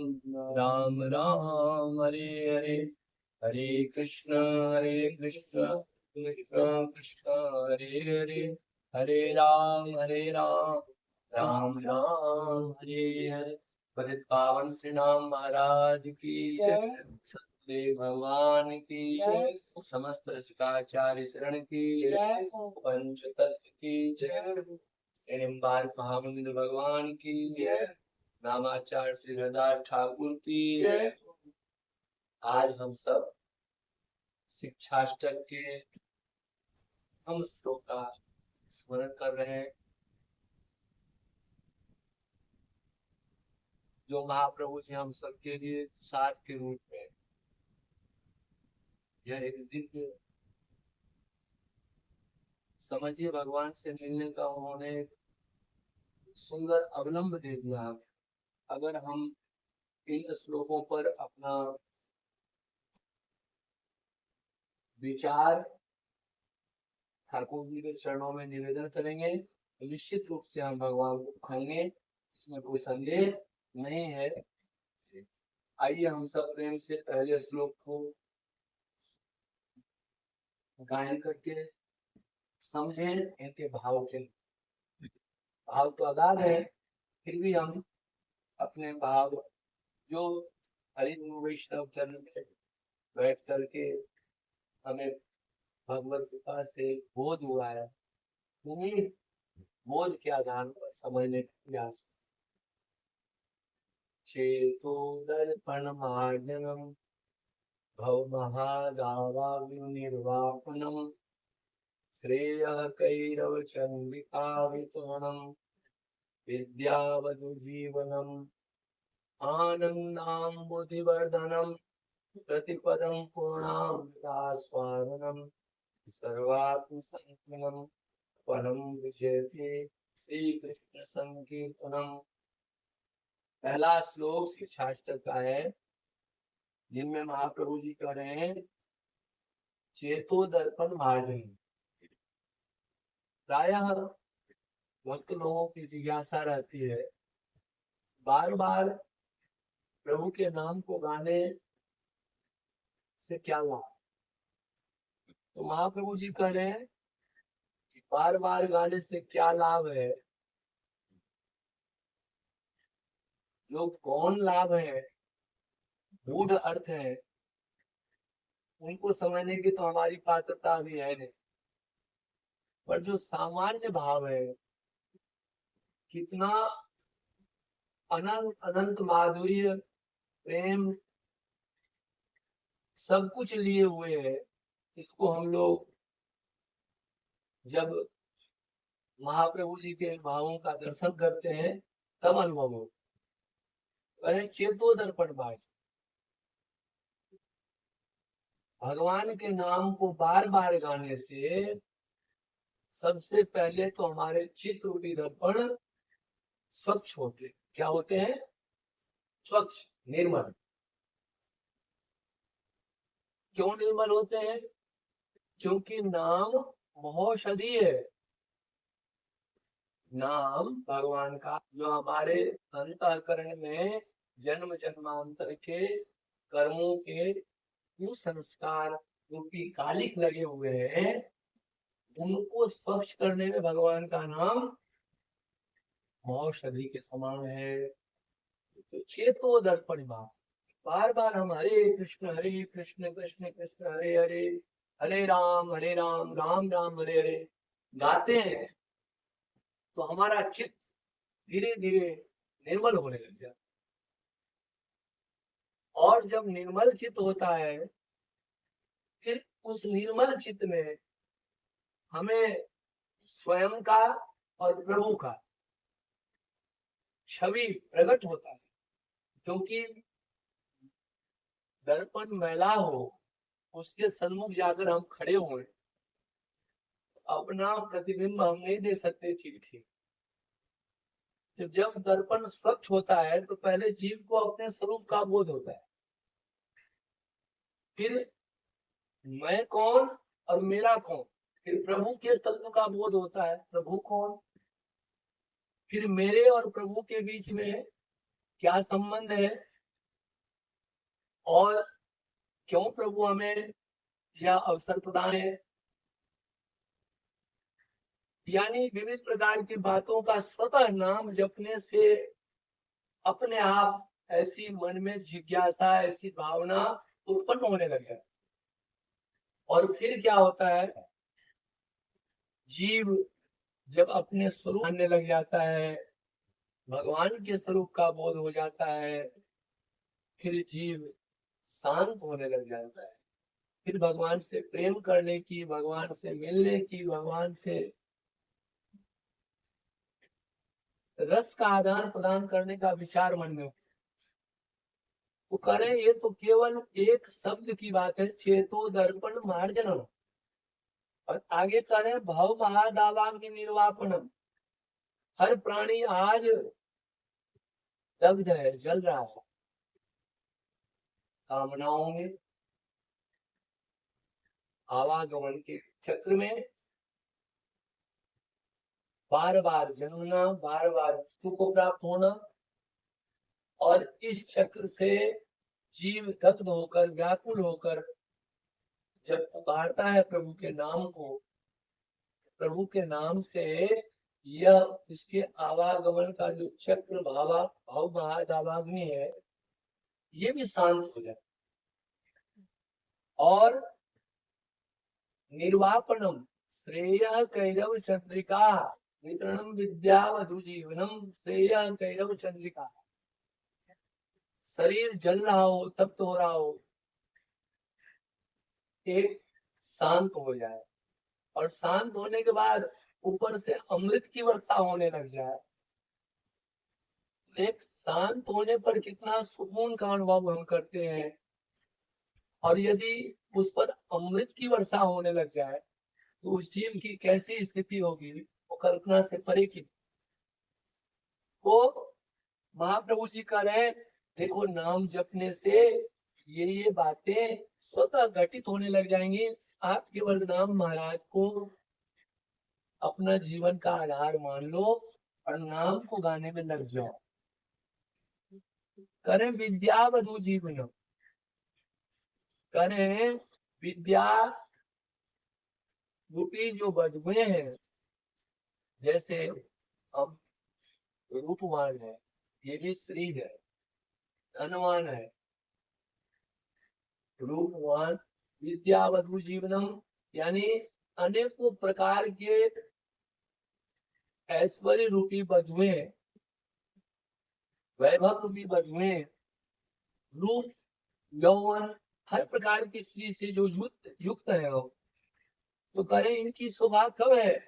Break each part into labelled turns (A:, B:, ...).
A: राम राम हरे हरे, हरे कृष्ण कृष्ण कृष्ण हरे हरे, हरे राम राम राम हरे हरे। पतित पावन श्री राम महाराज की जय, सतदेव भगवान की जय, समस्त रसिकाचार्य शरण की जय, पंच तत्व की जय, श्रीनिवास महामंदिर भगवान की जय, रामाचार्य श्री हरदास ठाकुर की जय। आज हम सब शिक्षाष्टक के हम श्लोक का स्मरण कर रहे हैं, जो महाप्रभु जी हम सबके लिए साथ के रूप में, यह एक दिव्य, समझिए भगवान से मिलने का उन्होंने सुंदर अवलंब दे दिया हमें। अगर हम इन श्लोकों पर अपना विचार ठाकुर जी के चरणों में निवेदन करेंगे तो निश्चित रूप से हम भगवान को पाएंगे, इसमें कोई संदेह नहीं है। आइए हम सब प्रेम से पहले श्लोक को गायन करके समझें। इनके भाव के भाव तो अगाध है, फिर भी हम अपने भाव जो हरि गुरु वैष्णव चरण में बैठ करके हमें भगवत कृपा से बोध हुआ है, उन्हीं बोध के आधार पर समझने का प्रयास। चेतो दर्पण मार्जनम भव महादावाग्निर्वापनम श्रेयः कैरव चंद्रिका वितरणम विद्यावधु जीवनम आनंदाम बुद्धिवर्धनम प्रतिपदम पूर्णामृतास्वादनम सर्वात्म संकीर्णम परम विजयते श्री कृष्ण संकीर्तनम। पहला श्लोक शिक्षाष्टक का है, जिनमें महाप्रभु जी कह रहे हैं चेतो दर्पण मार्जन। प्रायः भक्त लोगों की जिज्ञासा रहती है, बार बार प्रभु के नाम को गाने से क्या लाभ। तो महाप्रभु जी कह रहे हैं कि बार बार गाने से क्या लाभ है, जो कौन लाभ है, गूढ़ अर्थ है, उनको समझने की तो हमारी पात्रता भी है नहीं। पर जो सामान्य भाव है, कितना अनंत अनंत माधुर्य प्रेम सब कुछ लिए हुए है, इसको हम लोग जब महाप्रभु जी के भावों का दर्शन करते हैं तब अनुभव हो। अरे चेतो दर्पण भाष, भगवान के नाम को बार बार गाने से सबसे पहले तो हमारे चित्त रूपी दर्पण स्वच्छ होते। क्या होते हैं? स्वच्छ, निर्मल। क्यों निर्मल होते हैं? क्योंकि नाम महौषधि है। नाम भगवान का जो हमारे अंतःकरण में जन्म जन्मांतर के कर्मों के कुसंस्कार रूपी कालिक लगे हुए हैं, उनको स्वच्छ करने में भगवान का नाम औषधि के समान है। तो चेतो दर्पण भास, बार बार हम हरे कृष्ण कृष्ण कृष्ण हरे हरे, हरे राम राम राम हरे हरे गाते हैं तो हमारा चित्त धीरे धीरे निर्मल होने लग जाता। और जब निर्मल चित्त होता है, फिर उस निर्मल चित्त में हमें स्वयं का और प्रभु का छवि प्रकट होता है। क्योंकि दर्पण मैला हो, उसके सन्मुख जाकर हम खड़े हुए, अपना प्रतिबिंब हम नहीं दे सकते ठीक ठीक। तो जब दर्पण स्वच्छ होता है तो पहले जीव को अपने स्वरूप का बोध होता है, फिर मैं कौन और मेरा कौन, फिर प्रभु के तत्व का बोध होता है, प्रभु कौन, फिर मेरे और प्रभु के बीच में क्या संबंध है, और क्यों प्रभु हमें यह अवसर प्रदान है, यानी विविध प्रकार की बातों का स्वतः नाम जपने से अपने आप ऐसी मन में जिज्ञासा, ऐसी भावना उत्पन्न होने लगे। और फिर क्या होता है, जीव जब अपने स्वरूप जानने लग जाता है, भगवान के स्वरूप का बोध हो जाता है, फिर जीव शांत होने लग जाता है। फिर भगवान से प्रेम करने की, भगवान से मिलने की, भगवान से रस का आदान प्रदान करने का विचार मन में। तो करें, ये तो केवल एक शब्द की बात है, चेतो दर्पण मार्जनम। और आगे करें, भव महादावाग्नि निर्वापणम। हर प्राणी आज दग्ध है, जल रहा है कामनाओं में, आवागमन के चक्र में, बार बार जन्मना, बार बार मृत्यु को प्राप्त होना। और इस चक्र से जीव दग्ध होकर, व्याकुल होकर जब पुकारता है प्रभु के नाम को, प्रभु के नाम से यह उसके आवागमन का जो चक्र भाव महादावाग्नि है, ये भी शांत हो जाए। और निर्वापणम श्रेय कैरव चंद्रिका वितरणम विद्यावधु जीवनम श्रेय कैरव चंद्रिका। शरीर जल रहा हो, तप्त हो रहा हो, एक शांत हो जाए, और शांत होने के बाद ऊपर से अमृत की वर्षा होने लग जाए। एक शांत होने पर कितना सुकून का अनुभव हम करते हैं, और यदि उस पर अमृत की वर्षा होने लग जाए तो उस जीव की कैसी स्थिति होगी, वो कल्पना से परे की। तो महाप्रभु जी कह रहे, देखो नाम जपने से ये बातें स्वतः घटित होने लग जाएंगी। आप केवल नाम महाराज को अपना जीवन का आधार मान लो और नाम को गाने में लग जाओ। करें विद्यावधु जीवन, करें विद्या रूपी जो वधुएं हैं, जैसे हम रूपवान है, ये भी स्त्री है, धनवान है, रूपवान विद्यावधु जीवनम, यानी अनेकों प्रकार के ऐश्वर्य रूपी वधुएं, वैभव रूपी वधुएं, रूप यौवन हर प्रकार की स्त्री से जो युक्त है वो। तो करें, इनकी शोभा कब है,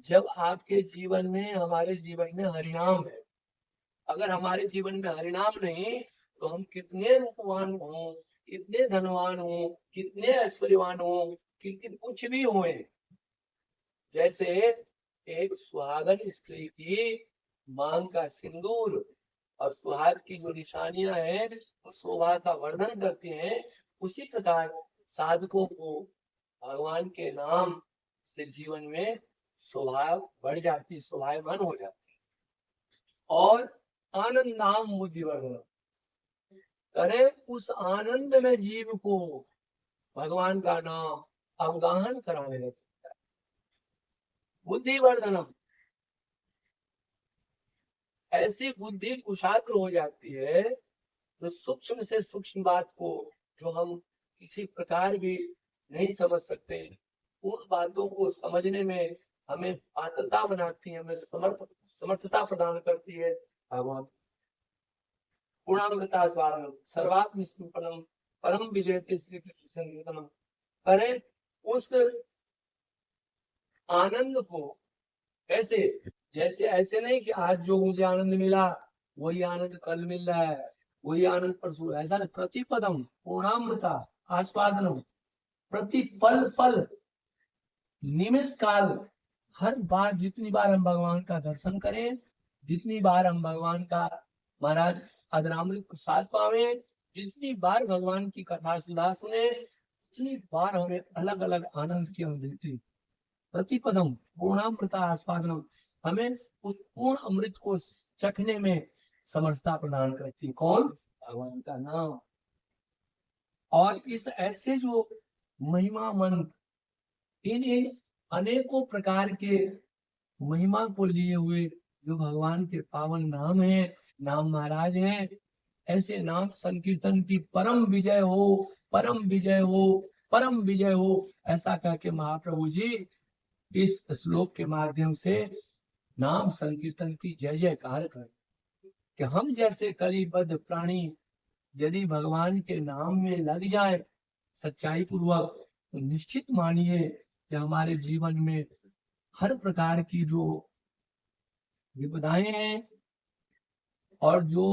A: जब आपके जीवन में, हमारे जीवन में हरिनाम है। अगर हमारे जीवन में हरिनाम नहीं तो हम कितने रूपवान हो, कितने धनवान हो, कितने ऐश्वर्यवान हो, कितने कुछ भी हुए। जैसे एक सुहागन स्त्री की मांग का सिंदूर और सुहाग की जो निशानियां हैं वो शोभा का वर्धन करती हैं, उसी प्रकार साधकों को भगवान के नाम से जीवन में शोभा बढ़ जाती, शोभायमान हो जाती। और आनंद नाम बुद्धिवर्धन, करे उस आनंद में जीव को भगवान का नाम अवगाहन कराने लगता है। बुद्धिवर्धनम, ऐसी बुद्धि कुशाग्र हो जाती है तो सूक्ष्म से सूक्ष्म बात को जो हम किसी प्रकार भी नहीं समझ सकते, उन बातों को समझने में हमें पात्रता बनाती है, हमें समर्थता प्रदान करती है भगवान। पूर्णामृता स्वारणम सर्वात्म स्वरूपम परम विजयते श्री कृष्ण। करें उस आनंद को कैसे, जैसे ऐसे नहीं कि आज जो मुझे आनंद मिला वही आनंद कल मिल रहा है, वही आनंद परसों, ऐसा नहीं। प्रतिपदम पूर्णामृता आस्वादनम, प्रति पल पल निमिष काल, हर बार जितनी बार हम भगवान का दर्शन करें, जितनी बार हम भगवान का महाराज अदरामृत प्रसाद पावे, जितनी बार भगवान की कथा सुधा सुने, उतनी बार हमें अलग अलग आनंद की अनुभूति। प्रतिपदम पूर्णामृता आस्वादनम, हमें उस पूर्ण अमृत को चखने में समर्थता प्रदान करती। कौन? भगवान का नाम। और इस ऐसे जो महिमा मंत्र, इन अनेकों प्रकार के महिमा को लिए हुए जो भगवान के पावन नाम है, नाम महाराज हैं, ऐसे नाम संकीर्तन की परम विजय हो, परम विजय हो, परम विजय हो, ऐसा कह के महाप्रभु जी इस श्लोक के माध्यम से नाम संकीर्तन की जय जयकार करें कि हम जैसे कलिबद्ध प्राणी यदि भगवान के नाम में लग जाए सच्चाई पूर्वक, तो निश्चित मानिए कि हमारे जीवन में हर प्रकार की जो विपदाएं हैं और जो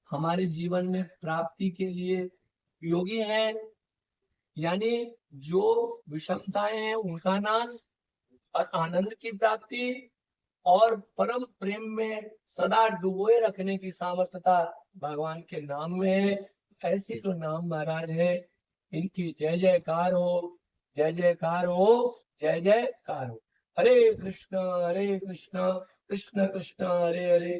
A: हमारे जीवन में प्राप्ति के लिए उपयोगी है, यानी जो विषमताएं हैं उनका नाश और आनंद की प्राप्ति और परम प्रेम में सदा डुबोए रखने की सामर्थ्यता भगवान के नाम में है। ऐसे जो नाम महाराज है इनकी जय जयकार हो, जय जयकार हो, जय जयकार हो। हरे कृष्ण कृष्ण कृष्ण हरे हरे,